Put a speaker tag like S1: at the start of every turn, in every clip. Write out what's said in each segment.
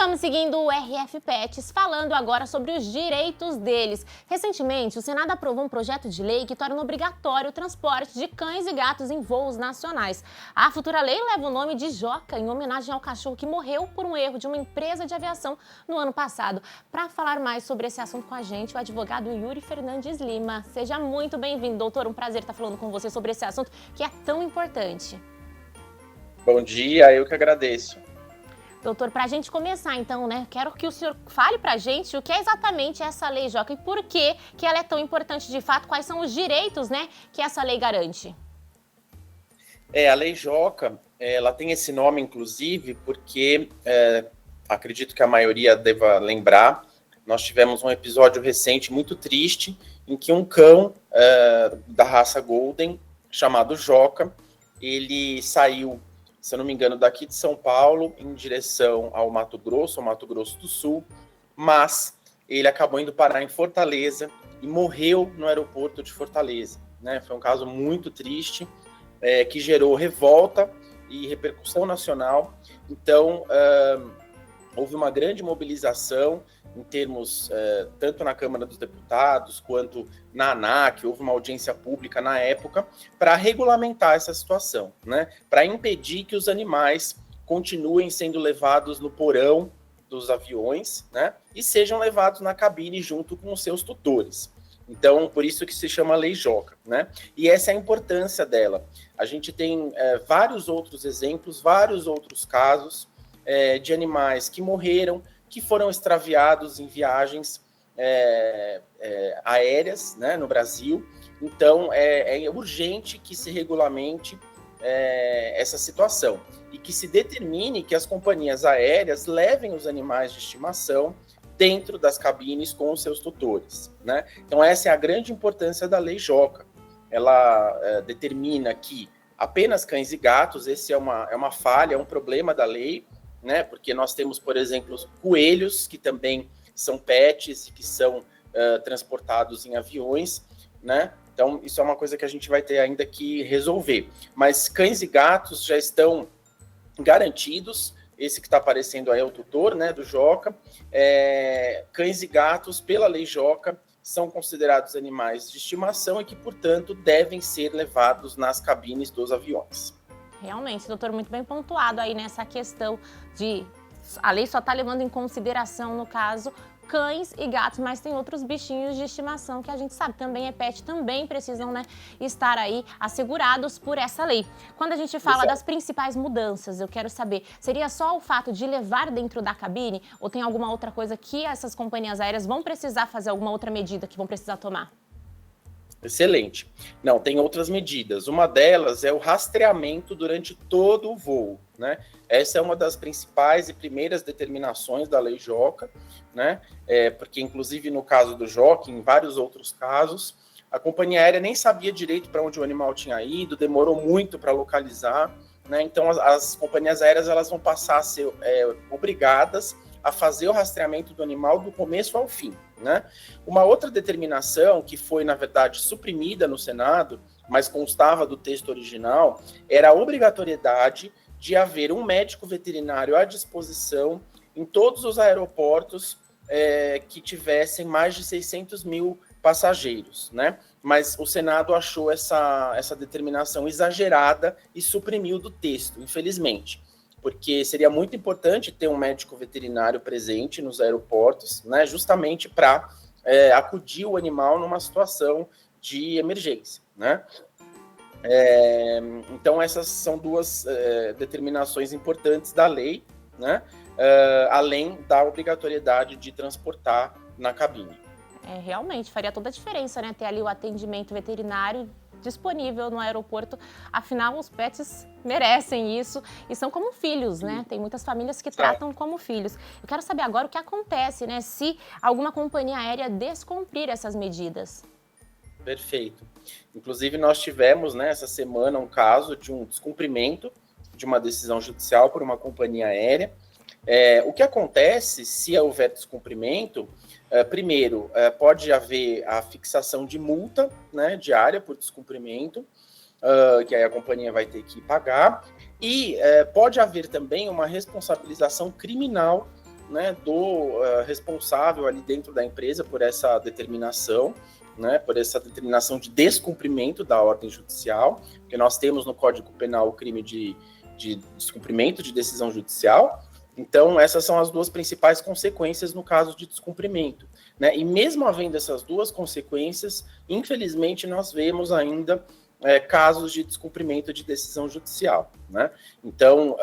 S1: vamos seguindo o RF Pets, falando agora sobre os direitos deles. Recentemente, o Senado aprovou um projeto de lei que torna obrigatório o transporte de cães e gatos em voos nacionais. A futura lei leva o nome de Joca, em homenagem ao cachorro que morreu por um erro de uma empresa de aviação no ano passado. Para falar mais sobre esse assunto com a gente, o advogado Yuri Fernandes Lima. Seja muito bem-vindo, doutor. Um prazer estar falando com você sobre esse assunto que é tão importante.
S2: Bom dia, eu que agradeço.
S1: Doutor, para a gente começar então, quero que o senhor fale para a gente o que é exatamente essa lei Joca e por que ela é tão importante de fato, quais são os direitos, que essa lei garante.
S2: A lei Joca, ela tem esse nome, inclusive, porque acredito que a maioria deva lembrar, nós tivemos um episódio recente muito triste, em que um cão da raça Golden, chamado Joca, ele saiu, se eu não me engano, daqui de São Paulo, em direção ao Mato Grosso do Sul, mas ele acabou indo parar em Fortaleza e morreu no aeroporto de Fortaleza, né? Foi um caso muito triste, que gerou revolta e repercussão nacional. Então, houve uma grande mobilização em termos, tanto na Câmara dos Deputados quanto na ANAC, houve uma audiência pública na época para regulamentar essa situação, né? Para impedir que os animais continuem sendo levados no porão dos aviões, né? E sejam levados na cabine junto com os seus tutores. Então, por isso que se chama Lei Joca, né? E essa é a importância dela. A gente tem vários outros exemplos, vários outros casos de animais que morreram, que foram extraviados em viagens aéreas, né, no Brasil. Então, é urgente que se regulamente essa situação e que se determine que as companhias aéreas levem os animais de estimação dentro das cabines com os seus tutores, né? Então, essa é a grande importância da Lei Joca. Ela determina que apenas cães e gatos, esse é uma falha, é um problema da lei, né? Porque nós temos, por exemplo, coelhos, que também são pets e que são transportados em aviões, né? Então, isso é uma coisa que a gente vai ter ainda que resolver. Mas cães e gatos já estão garantidos. Esse que está aparecendo aí é o tutor, né, do Joca. Cães e gatos, pela Lei Joca, são considerados animais de estimação e que, portanto, devem ser levados nas cabines dos aviões.
S1: Realmente, doutor, muito bem pontuado aí nessa questão de... A lei só está levando em consideração, no caso, cães e gatos, mas tem outros bichinhos de estimação que a gente sabe também é pet, também precisam, estar aí assegurados por essa lei. Quando a gente fala das principais mudanças, eu quero saber, seria só o fato de levar dentro da cabine ou tem alguma outra coisa que essas companhias aéreas vão precisar fazer, alguma outra medida que vão precisar tomar?
S2: Excelente. Não, tem outras medidas. Uma delas é o rastreamento durante todo o voo, né? Essa é uma das principais e primeiras determinações da Lei Joca, né? Porque, inclusive, no caso do Joca, em vários outros casos, a companhia aérea nem sabia direito para onde o animal tinha ido, demorou muito para localizar, né? Então, as companhias aéreas elas vão passar a ser obrigadas a fazer o rastreamento do animal do começo ao fim, né? Uma outra determinação que foi, na verdade, suprimida no Senado, mas constava do texto original, era a obrigatoriedade de haver um médico veterinário à disposição em todos os aeroportos que tivessem mais de 600 mil passageiros, né? Mas o Senado achou essa determinação exagerada e suprimiu do texto, infelizmente, porque seria muito importante ter um médico veterinário presente nos aeroportos, né, justamente para acudir o animal numa situação de emergência, né? Então, essas são duas determinações importantes da lei, né, além da obrigatoriedade de transportar na cabine.
S1: Realmente, faria toda a diferença, ter ali o atendimento veterinário disponível no aeroporto, afinal os pets merecem isso e são como filhos, né? Tem muitas famílias que tratam como filhos. Eu quero saber agora o que acontece, se alguma companhia aérea descumprir essas medidas.
S2: Perfeito. Inclusive nós tivemos, essa semana um caso de um descumprimento de uma decisão judicial por uma companhia aérea. O que acontece se houver descumprimento? Primeiro, pode haver a fixação de multa, diária por descumprimento, que aí a companhia vai ter que pagar, e pode haver também uma responsabilização criminal né, do responsável ali dentro da empresa por essa determinação, né, por essa determinação de descumprimento da ordem judicial, porque nós temos no Código Penal o crime de descumprimento de decisão judicial. Então, essas são as duas principais consequências no caso de descumprimento, né? E mesmo havendo essas duas consequências, infelizmente, nós vemos ainda casos de descumprimento de decisão judicial, né? Então,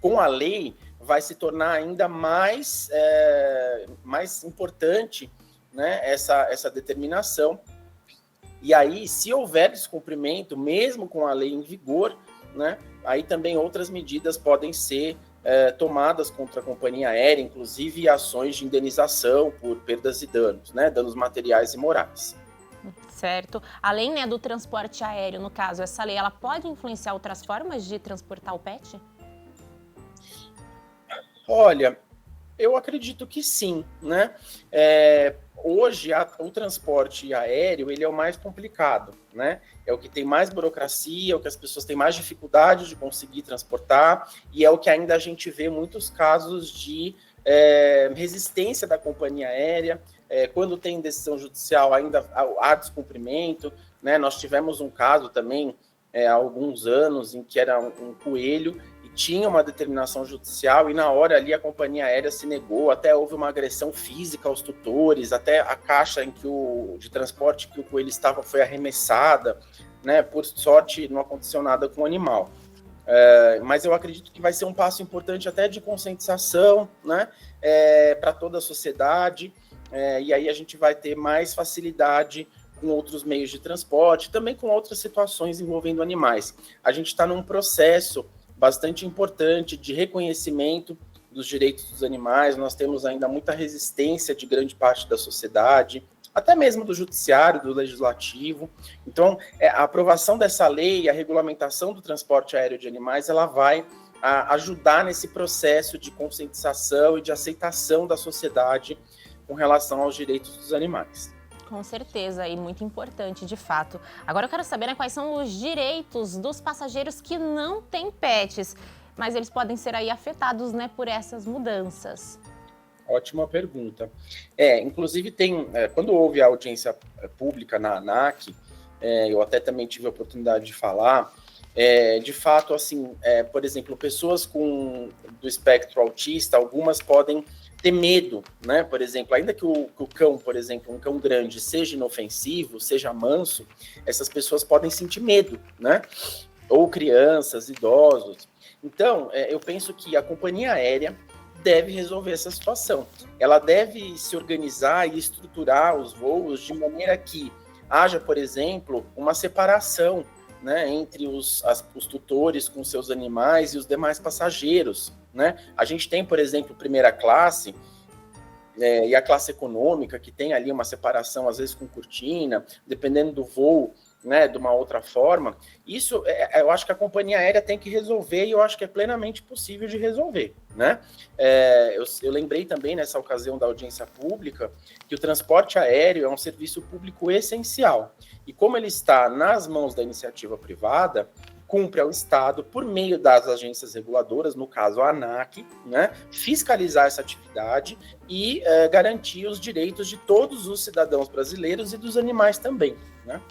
S2: com a lei, vai se tornar ainda mais importante, né, essa determinação. E aí, se houver descumprimento, mesmo com a lei em vigor, né, aí também outras medidas podem ser tomadas contra a companhia aérea, inclusive ações de indenização por perdas e danos, né, danos materiais e morais.
S1: Certo. Além, né, do transporte aéreo, no caso, essa lei, ela pode influenciar outras formas de transportar o pet?
S2: Olha, eu acredito que sim, né? Hoje, o transporte aéreo, ele é o mais complicado, né? É o que tem mais burocracia, é o que as pessoas têm mais dificuldade de conseguir transportar, e é o que ainda a gente vê muitos casos de resistência da companhia aérea. Quando tem decisão judicial, ainda há descumprimento, né? Nós tivemos um caso também, há alguns anos, em que era um coelho, tinha uma determinação judicial e na hora ali a companhia aérea se negou, até houve uma agressão física aos tutores, até a caixa de transporte que o coelho estava foi arremessada, né? Por sorte não aconteceu nada com o animal. Mas eu acredito que vai ser um passo importante até de conscientização, né? Para toda a sociedade, e aí a gente vai ter mais facilidade com outros meios de transporte, também com outras situações envolvendo animais. A gente está num processo bastante importante de reconhecimento dos direitos dos animais. Nós temos ainda muita resistência de grande parte da sociedade, até mesmo do judiciário, do legislativo. Então, a aprovação dessa lei, a regulamentação do transporte aéreo de animais, ela vai ajudar nesse processo de conscientização e de aceitação da sociedade com relação aos direitos dos animais.
S1: Com certeza, e muito importante, de fato. Agora eu quero saber, né, quais são os direitos dos passageiros que não têm pets, mas eles podem ser aí afetados, né, por essas mudanças.
S2: Ótima pergunta. Inclusive quando houve a audiência pública na ANAC, eu até também tive a oportunidade de falar, de fato, assim, por exemplo, pessoas do espectro autista, algumas podem ter medo, né? Por exemplo, ainda que o cão, por exemplo, um cão grande, seja inofensivo, seja manso, essas pessoas podem sentir medo, né? Ou crianças, idosos. Então, eu penso que a companhia aérea deve resolver essa situação. Ela deve se organizar e estruturar os voos de maneira que haja, por exemplo, uma separação, né, entre os tutores com seus animais e os demais passageiros, né? A gente tem, por exemplo, primeira classe e a classe econômica, que tem ali uma separação, às vezes com cortina, dependendo do voo, né, de uma outra forma. Isso, eu acho que a companhia aérea tem que resolver, e eu acho que é plenamente possível de resolver, né? Eu lembrei também, nessa ocasião da audiência pública, que o transporte aéreo é um serviço público essencial, e como ele está nas mãos da iniciativa privada, cumpre ao Estado, por meio das agências reguladoras, no caso a ANAC, né, fiscalizar essa atividade e garantir os direitos de todos os cidadãos brasileiros e dos animais também, né?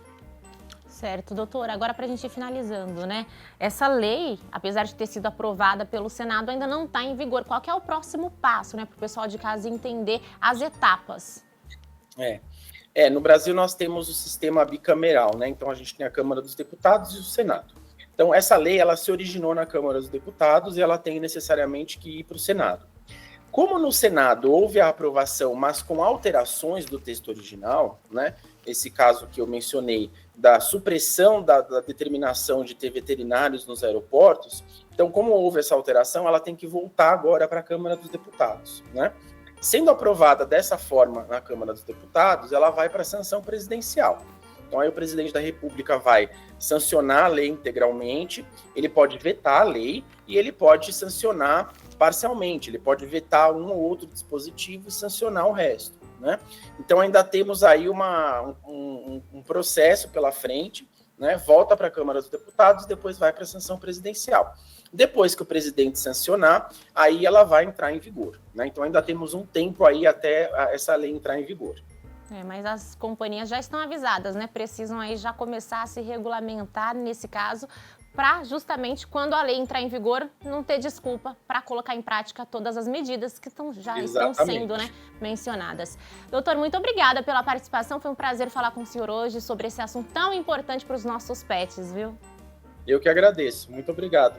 S1: Certo, doutora. Agora, para a gente ir finalizando, né? Essa lei, apesar de ter sido aprovada pelo Senado, ainda não está em vigor. Qual que é o próximo passo, né, para o pessoal de casa entender as etapas?
S2: No Brasil nós temos o sistema bicameral, né? Então a gente tem a Câmara dos Deputados e o Senado. Então essa lei, ela se originou na Câmara dos Deputados e ela tem necessariamente que ir para o Senado. Como no Senado houve a aprovação, mas com alterações do texto original, né? Esse caso que eu mencionei, da supressão da determinação de ter veterinários nos aeroportos, então como houve essa alteração, ela tem que voltar agora para a Câmara dos Deputados, né? Sendo aprovada dessa forma na Câmara dos Deputados, ela vai para a sanção presidencial. Então aí o presidente da República vai sancionar a lei integralmente, ele pode vetar a lei e ele pode sancionar parcialmente, ele pode vetar um ou outro dispositivo e sancionar o resto, né? Então ainda temos aí um processo pela frente, né? Volta para a Câmara dos Deputados e depois vai para a sanção presidencial. Depois que o presidente sancionar, aí ela vai entrar em vigor, né? Então ainda temos um tempo aí até essa lei entrar em vigor.
S1: Mas as companhias já estão avisadas, né? Precisam aí já começar a se regulamentar nesse caso, para justamente quando a lei entrar em vigor, não ter desculpa para colocar em prática todas as medidas que estão sendo, né, mencionadas. Doutor, muito obrigada pela participação, foi um prazer falar com o senhor hoje sobre esse assunto tão importante para os nossos pets, viu?
S2: Eu que agradeço, muito obrigado.